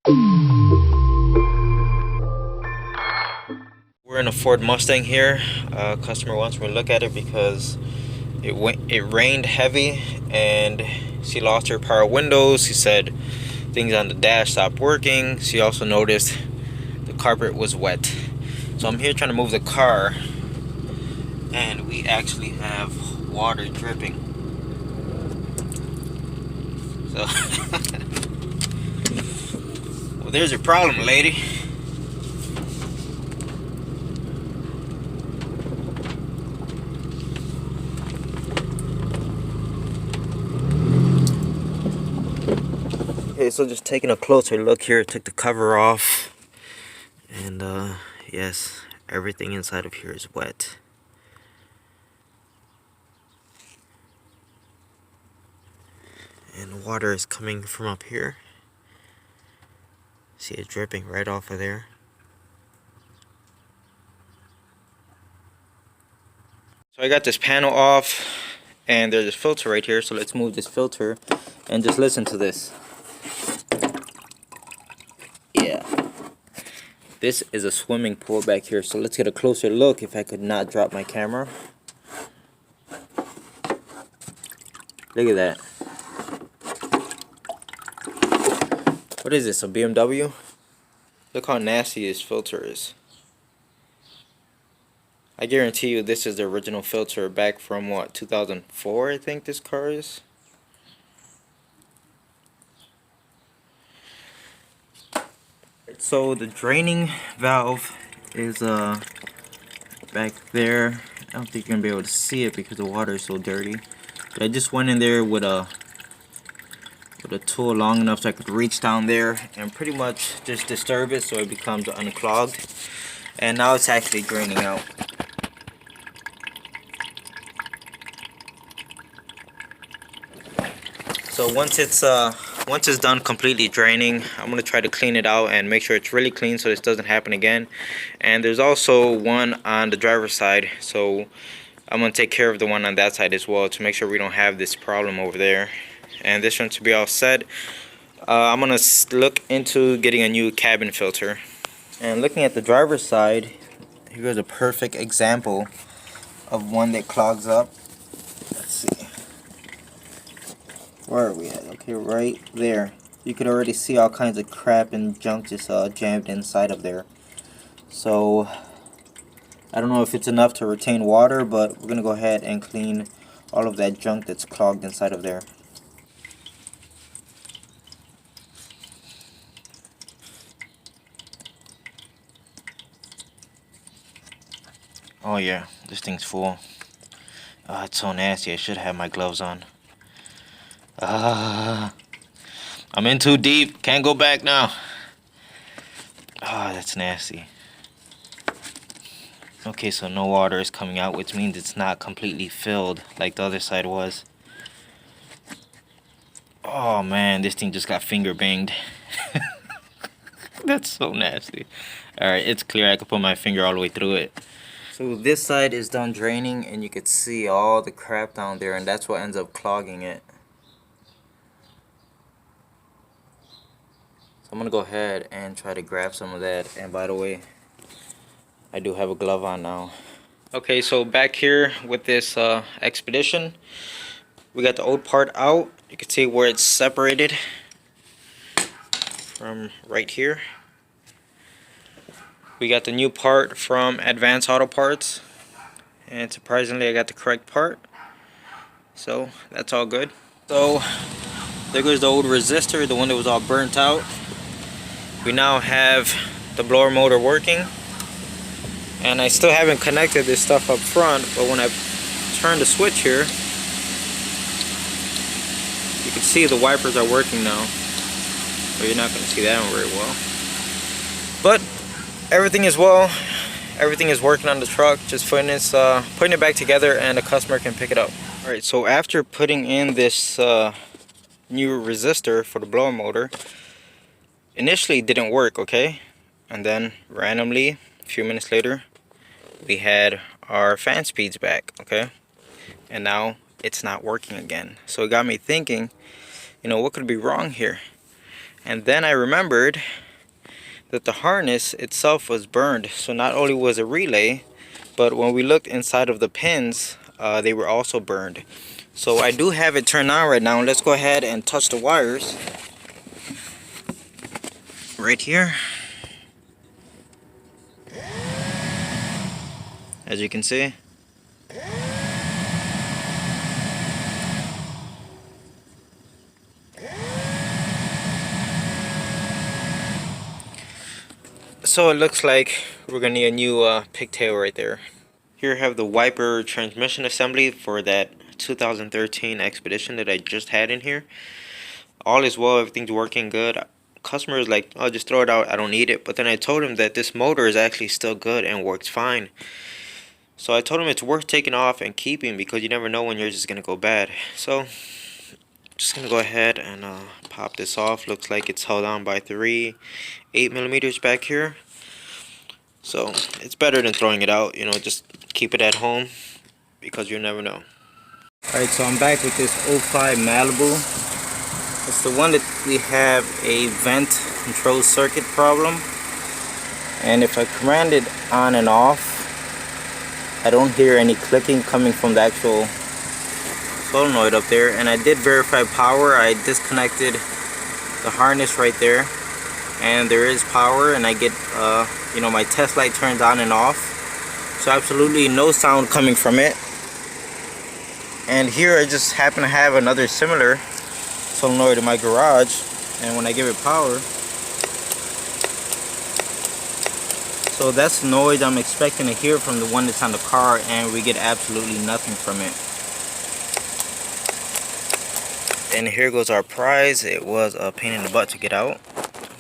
We're in a Ford Mustang here. Customer wants me to look at it because it rained heavy and she lost her power windows. She said things on the dash stopped working. She also noticed the carpet was wet. So I'm here trying to move the car and we actually have water dripping. So well, there's your problem, lady. Okay, so just taking a closer look here, took the cover off, and yes, everything inside of here is wet. And water is coming from up here. See it dripping right off of there. So I got this panel off, and there's this filter right here, so let's move this filter and just listen to this. Yeah, this is a swimming pool back here, so let's get a closer look if I could not drop my camera. Look at that. What is this, a BMW? Look how nasty this filter is. I guarantee you this is the original filter back from what, 2004 I think this car is. So the draining valve is back there. I don't think you're gonna be able to see it because the water is so dirty. But I just went in there with a tool long enough so I could reach down there and pretty much just disturb it so it becomes unclogged. And now it's actually draining out. So once it's done completely draining, I'm gonna try to clean it out and make sure it's really clean so this doesn't happen again. And there's also one on the driver's side, so I'm gonna take care of the one on that side as well to make sure we don't have this problem over there. And this one to be all set. I'm gonna look into getting a new cabin filter. And looking at the driver's side, here's a perfect example of one that clogs up. Let's see. Where are we at? Okay, right there. You could already see all kinds of crap and junk just jammed inside of there. So I don't know if it's enough to retain water, but we're gonna go ahead and clean all of that junk that's clogged inside of there. Oh yeah, this thing's full. Oh, it's so nasty. I should have my gloves on. I'm in too deep. Can't go back now. Oh, that's nasty. Okay, so no water is coming out, which means it's not completely filled like the other side was. Oh man, this thing just got finger banged. That's so nasty. Alright, it's clear. I can put my finger all the way through it. So this side is done draining and you could see all the crap down there, and that's what ends up clogging it. So I'm gonna go ahead and try to grab some of that. And by the way, I do have a glove on now. Okay, so back here with this Expedition, we got the old part out. You can see where it's separated from right here. We got the new part from Advanced Auto Parts, and surprisingly I got the correct part, so that's all good. So there goes the old resistor, the one that was all burnt out. We now have the blower motor working, and I still haven't connected this stuff up front, but when I turn the switch here, you can see the wipers are working now. But you're not going to see that one very well. But everything is well. Everything is working on the truck. Just putting it back together, and the customer can pick it up. All right. So after putting in this new resistor for the blower motor, initially it didn't work. Okay, and then randomly, a few minutes later, we had our fan speeds back. Okay, and now it's not working again. So it got me thinking, you know, what could be wrong here? And then I remembered that the harness itself was burned. So not only was it relay, but when we looked inside of the pins, they were also burned. So I do have it turned on right now. Let's go ahead and touch the wires right here. As you can see. So it looks like we're gonna need a new pigtail right there. Here I have the wiper transmission assembly for that 2013 Expedition that I just had in here. All is well, everything's working good. Customer is like, oh, just throw it out, I don't need it. But then I told him that this motor is actually still good and works fine. So I told him it's worth taking off and keeping because you never know when yours is gonna go bad. So just gonna go ahead and pop this off. Looks like it's held on by 3 8mm back here. So it's better than throwing it out, you know, just keep it at home because you never know. Alright, so I'm back with this 05 Malibu. It's the one that we have a vent control circuit problem. And if I command it on and off, I don't hear any clicking coming from the actual solenoid up there. And I did verify power. I disconnected the harness right there, and there is power, and I get you know, my test light turns on and off, so absolutely no sound coming from it. And here I just happen to have another similar solenoid in my garage, and when I give it power, so that's the noise I'm expecting to hear from the one that's on the car, and we get absolutely nothing from it. And here goes our prize. It was a pain in the butt to get out,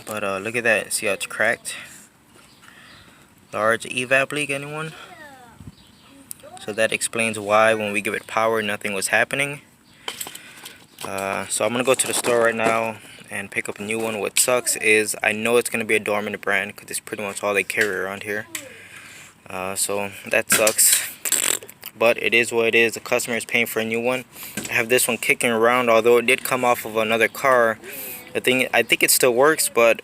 but look at that, see how it's cracked? Large evap leak, anyone? So that explains why when we give it power nothing was happening. So I'm gonna go to the store right now and pick up a new one. What sucks is I know it's gonna be a dormant brand because it's pretty much all they carry around here. So that sucks, but it is what it is. The customer is paying for a new one. I have this one kicking around, although it did come off of another car. I think it still works, but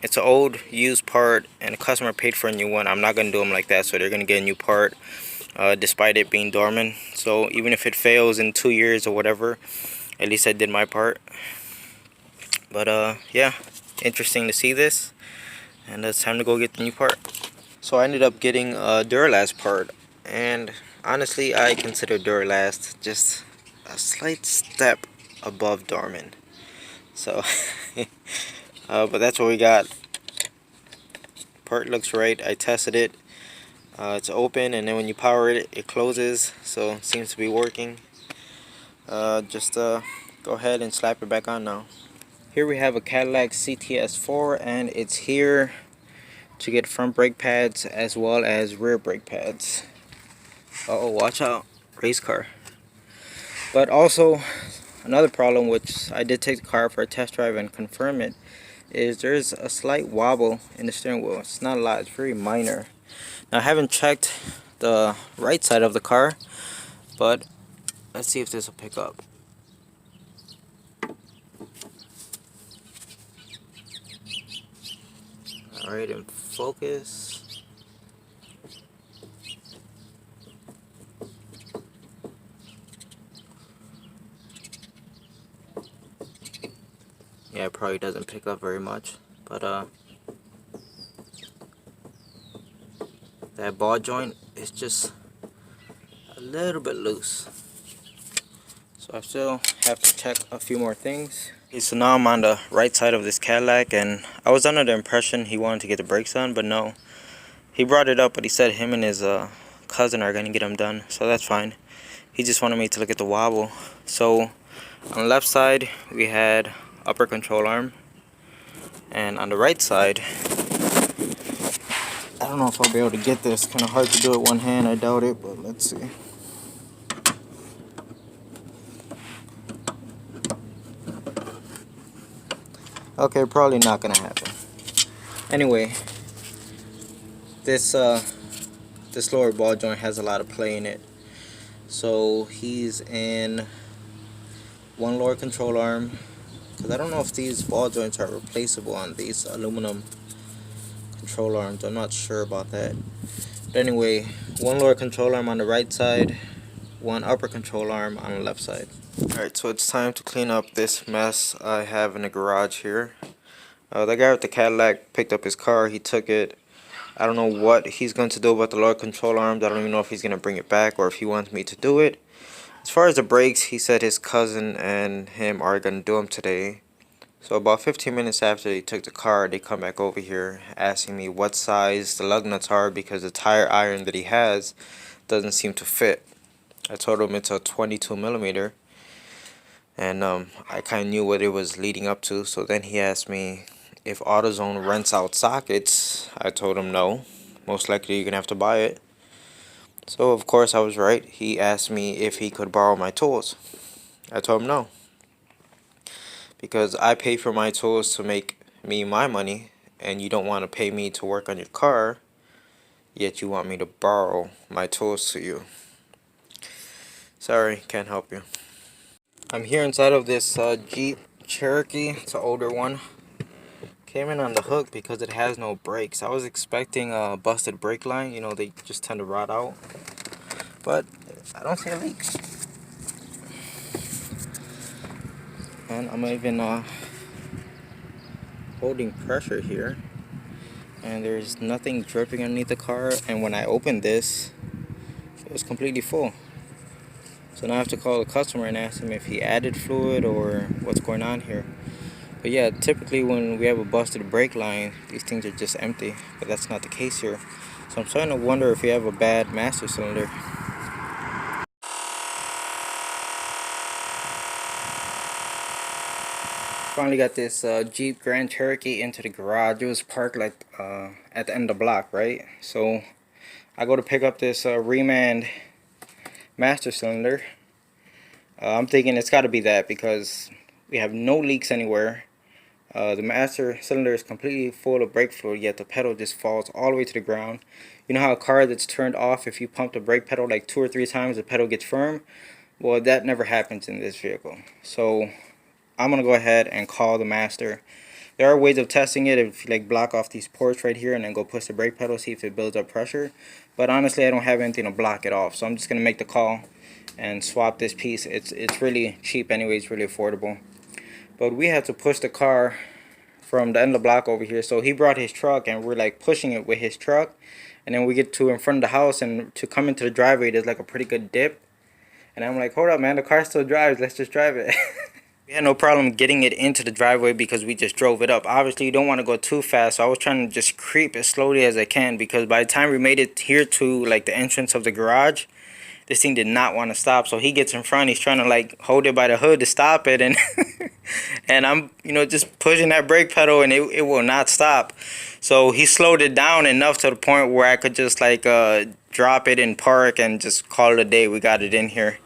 it's an old used part and the customer paid for a new one. I'm not gonna do them like that, so they're gonna get a new part despite it being dormant. So even if it fails in 2 years or whatever, at least I did my part. But yeah, interesting to see this, and it's time to go get the new part. So I ended up getting a Duralast part, and honestly I consider Duralast just a slight step above dormant. So but that's what we got. Part looks right. I tested it. It's open, and then when you power it, it closes. So it seems to be working. Just go ahead and slap it back on now. Here we have a Cadillac CTS4, and it's here to get front brake pads as well as rear brake pads. Uh oh, watch out, race car. But also another problem, which I did take the car for a test drive and confirm it, is there's a slight wobble in the steering wheel. It's not a lot, it's very minor. Now I haven't checked the right side of the car, but let's see if this will pick up. Alright, in focus. Yeah, it probably doesn't pick up very much, but that ball joint is just a little bit loose. So I still have to check a few more things. Okay, so now I'm on the right side of this Cadillac, and I was under the impression he wanted to get the brakes done, but no. He brought it up, but he said him and his cousin are going to get them done, so that's fine. He just wanted me to look at the wobble. So on the left side we had upper control arm, and on the right side, I don't know if I'll be able to get this. Kind of hard to do it one hand, I doubt it, but let's see. Okay, probably not gonna happen. Anyway, this lower ball joint has a lot of play in it. So he's in one lower control arm, because I don't know if these ball joints are replaceable on these aluminum control arms. I'm not sure about that. But anyway, one lower control arm on the right side, one upper control arm on the left side. Alright, so it's time to clean up this mess I have in the garage here. The guy with the Cadillac picked up his car, he took it. I don't know what he's going to do about the lower control arms. I don't even know if he's going to bring it back or if he wants me to do it. As far as the brakes, he said his cousin and him are going to do them today. So about 15 minutes after he took the car, they come back over here asking me what size the lug nuts are because the tire iron that he has doesn't seem to fit. I told him it's a 22 millimeter, and I kind of knew what it was leading up to. So then he asked me if AutoZone rents out sockets. I told him no, most likely you're gonna have to buy it. So of course I was right. He asked me if he could borrow my tools. I told him no, because I pay for my tools to make me my money, and you don't want to pay me to work on your car, yet you want me to borrow my tools to you. Sorry, can't help you. I'm here inside of this Jeep Cherokee. It's an older one. Came in on the hook because it has no brakes. I was expecting a busted brake line. You know, they just tend to rot out. But I don't see a leak. And I'm even holding pressure here. And there's nothing dripping underneath the car. And when I opened this, it was completely full. So now I have to call the customer and ask him if he added fluid or what's going on here. But yeah, typically when we have a busted brake line, these things are just empty. But that's not the case here. So I'm starting to wonder if we have a bad master cylinder. Finally got this Jeep Grand Cherokee into the garage. It was parked like at the end of the block, right? So I go to pick up this Remand master cylinder. I'm thinking it's got to be that because we have no leaks anywhere. The master cylinder is completely full of brake fluid, yet the pedal just falls all the way to the ground. You know how a car that's turned off, if you pump the brake pedal like 2 or 3 times, the pedal gets firm? Well, that never happens in this vehicle. So I'm going to go ahead and call the master. There are ways of testing it if you like block off these ports right here and then go push the brake pedal, see if it builds up pressure. But honestly, I don't have anything to block it off, so I'm just going to make the call and swap this piece. It's really cheap anyway, it's really affordable. But we had to push the car from the end of the block over here. So he brought his truck and we're like pushing it with his truck. And then we get to in front of the house, and to come into the driveway there's like a pretty good dip. And I'm like, hold up man, the car still drives, let's just drive it. We had no problem getting it into the driveway because we just drove it up. Obviously, you don't want to go too fast, so I was trying to just creep as slowly as I can, because by the time we made it here to like the entrance of the garage, this thing did not want to stop. So he gets in front, he's trying to like hold it by the hood to stop it, and and I'm, you know, just pushing that brake pedal and it will not stop. So he slowed it down enough to the point where I could just like drop it in park and just call it a day. We got it in here.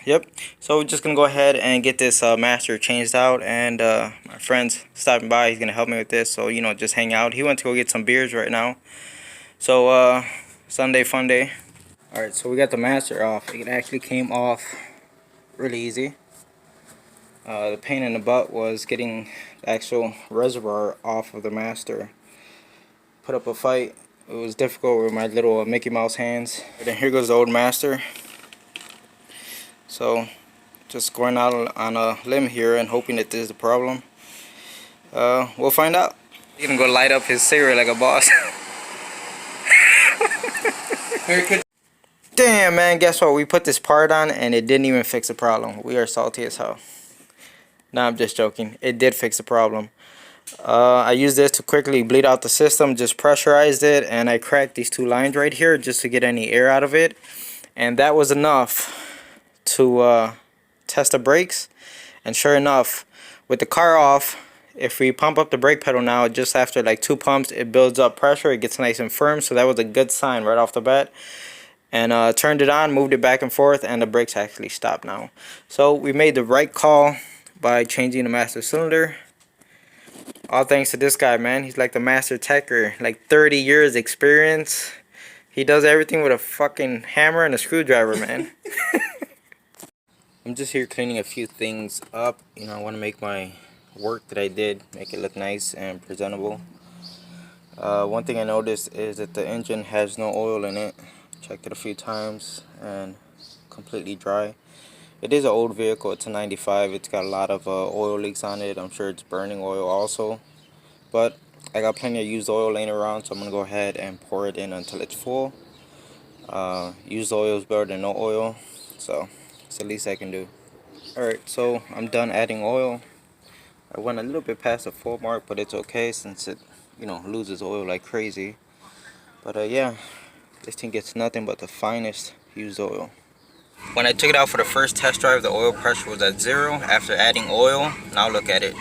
Yep, so we're just gonna go ahead and get this master changed out, and my friend's stopping by. He's gonna help me with this, so you know, just hang out. He went to go get some beers right now, so Sunday fun day. Alright, so we got the master off. It actually came off really easy. The pain in the butt was getting the actual reservoir off of the master. Put up a fight. It was difficult with my little Mickey Mouse hands. And then here goes the old master. So, just going out on a limb here and hoping that this is the problem. We'll find out. He's gonna go light up his cigarette like a boss. Damn man, guess what? We put this part on and it didn't even fix the problem. We are salty as hell. Nah, I'm just joking. It did fix the problem. I used this to quickly bleed out the system, just pressurized it, and I cracked these 2 lines right here just to get any air out of it. And that was enough to test the brakes. And sure enough, with the car off, if we pump up the brake pedal now, just after like 2 pumps, it builds up pressure, it gets nice and firm. So that was a good sign right off the bat. And turned it on, moved it back and forth, and the brakes actually stopped now. So we made the right call by changing the master cylinder. All thanks to this guy, man. He's like the master techer, like 30 years experience. He does everything with a fucking hammer and a screwdriver, man. I'm just here cleaning a few things up. You know, I want to make my work that I did, make it look nice and presentable. One thing I noticed is that the engine has no oil in it. Checked it a few times and completely dry. It is an old vehicle, it's a 95. It's got a lot of oil leaks on it. I'm sure it's burning oil also. But I got plenty of used oil laying around, so I'm going to go ahead and pour it in until it's full. Used oil is better than no oil, so it's the least I can do. Alright, so I'm done adding oil. I went a little bit past the full mark, but it's okay since it, you know, loses oil like crazy. But yeah, this thing gets nothing but the finest used oil. When I took it out for the first test drive, the oil pressure was at 0 after adding oil. Now look at it.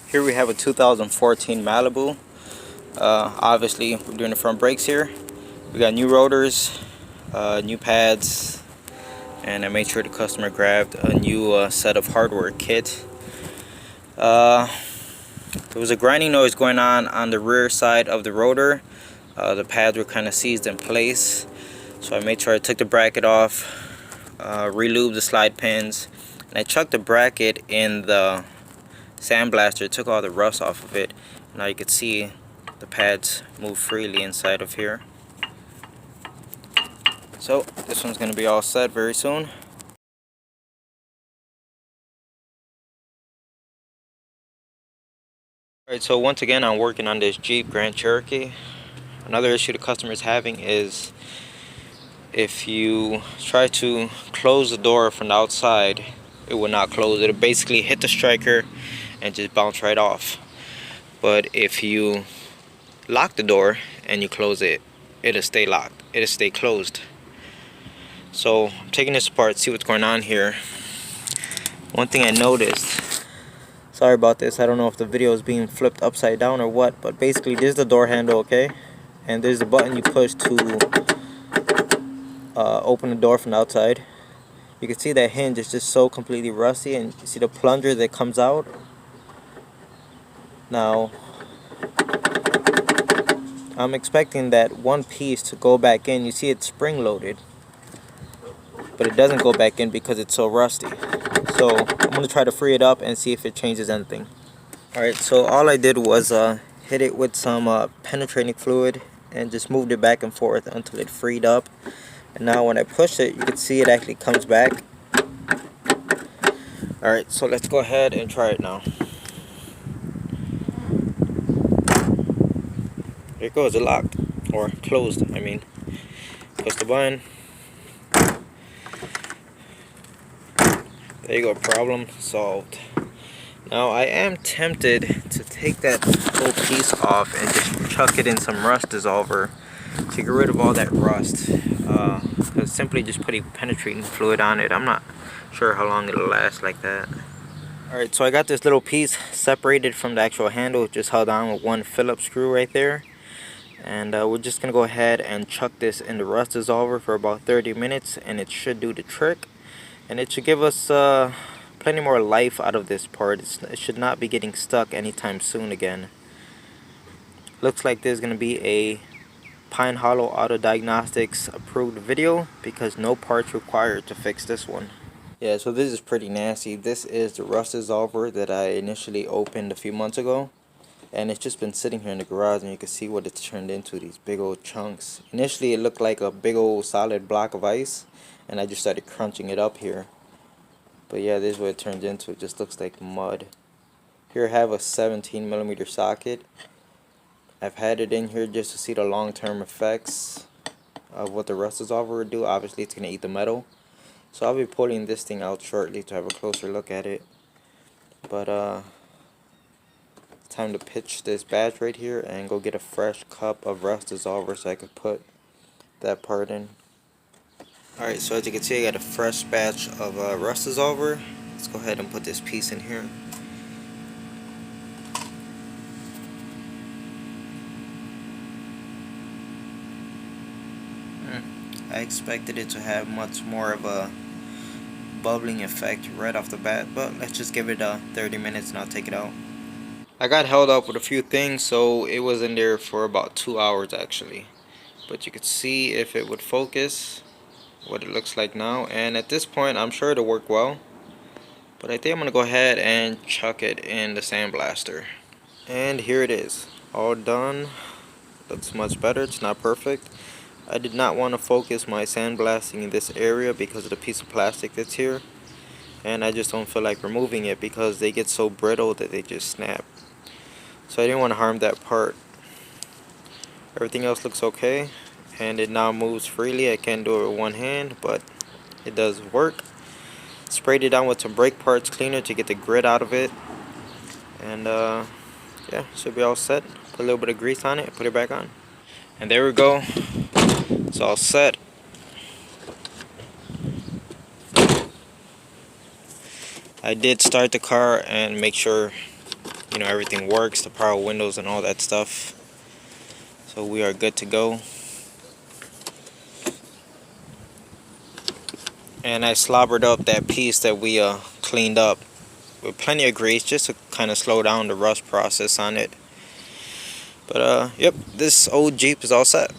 Here we have a 2014 Malibu. Obviously, we're doing the front brakes here. We got new rotors, new pads, and I made sure the customer grabbed a new set of hardware kit. There was a grinding noise going on the rear side of the rotor. The pads were kind of seized in place, so I made sure I took the bracket off, re-lubed the slide pins, and I chucked the bracket in the sandblaster, took all the rust off of it. Now you can see the pads move freely inside of here. So this one's going to be all set very soon. Alright, so once again I'm working on this Jeep Grand Cherokee. Another issue the customer is having is if you try to close the door from the outside, it will not close. It'll basically hit the striker and just bounce right off. But if you lock the door and you close it, it'll stay locked, it'll stay closed. So I'm taking this apart, see what's going on here. One thing I noticed, sorry about this, I don't know if the video is being flipped upside down or what, but basically this is the door handle, okay, and there's the button you push to open the door from the outside. You can see that hinge is just so completely rusty, and you see the plunger that comes out. Now I'm expecting that one piece to go back in. You see it's spring loaded, but it doesn't go back in because it's so rusty. So I'm going to try to free it up and see if it changes anything. Alright, so all I did was hit it with some penetrating fluid and just moved it back and forth until it freed up. And now when I push it, you can see it actually comes back. Alright, so let's go ahead and try it now. There it goes, it locked, or closed, I mean. Push the button. There you go, problem solved. Now I am tempted to take that whole piece off and just chuck it in some rust dissolver to get rid of all that rust. Because simply just putting penetrating fluid on it, I'm not sure how long it'll last like that. Alright, so I got this little piece separated from the actual handle, just held on with one Phillips screw right there. And we're just going to go ahead and chuck this in the rust dissolver for about 30 minutes, and it should do the trick. And it should give us plenty more life out of this part. It should not be getting stuck anytime soon again. Looks like there's going to be a Pine Hollow Auto Diagnostics approved video because no parts required to fix this one. Yeah, so this is pretty nasty. This is the rust dissolver that I initially opened a few months ago. And it's just been sitting here in the garage, and you can see what it's turned into, these big old chunks. Initially it looked like a big old solid block of ice, and I just started crunching it up here. But yeah, this is what it turns into. It just looks like mud. Here I have a 17mm socket. I've had it in here just to see the long-term effects of what the rust dissolver would do. Obviously it's going to eat the metal. So I'll be pulling this thing out shortly to have a closer look at it. But it's time to pitch this batch right here and go get a fresh cup of rust dissolver so I could put that part in. Alright, so as you can see, I got a fresh batch of rust dissolver. Let's go ahead and put this piece in here. I expected it to have much more of a bubbling effect right off the bat, but let's just give it 30 minutes and I'll take it out. I got held up with a few things, so it was in there for about 2 hours actually. But you could see if it would focus what it looks like now, and at this point I'm sure it'll work well. But I think I'm gonna go ahead and chuck it in the sandblaster. And here it is, all done. Looks much better. It's not perfect. I did not want to focus my sandblasting in this area because of the piece of plastic that's here, and I just don't feel like removing it because they get so brittle that they just snap. So I didn't want to harm that part. Everything else looks okay, and it now moves freely. I can't do it with one hand, but it does work. Sprayed it down with some brake parts cleaner to get the grit out of it, and yeah, should be all set. Put a little bit of grease on it, put it back on, and there we go. It's all set. I did start the car and make sure, you know, everything works, the power windows and all that stuff. So we are good to go. And I slobbered up that piece that we cleaned up with plenty of grease just to kind of slow down the rust process on it. But yep, this old Jeep is all set.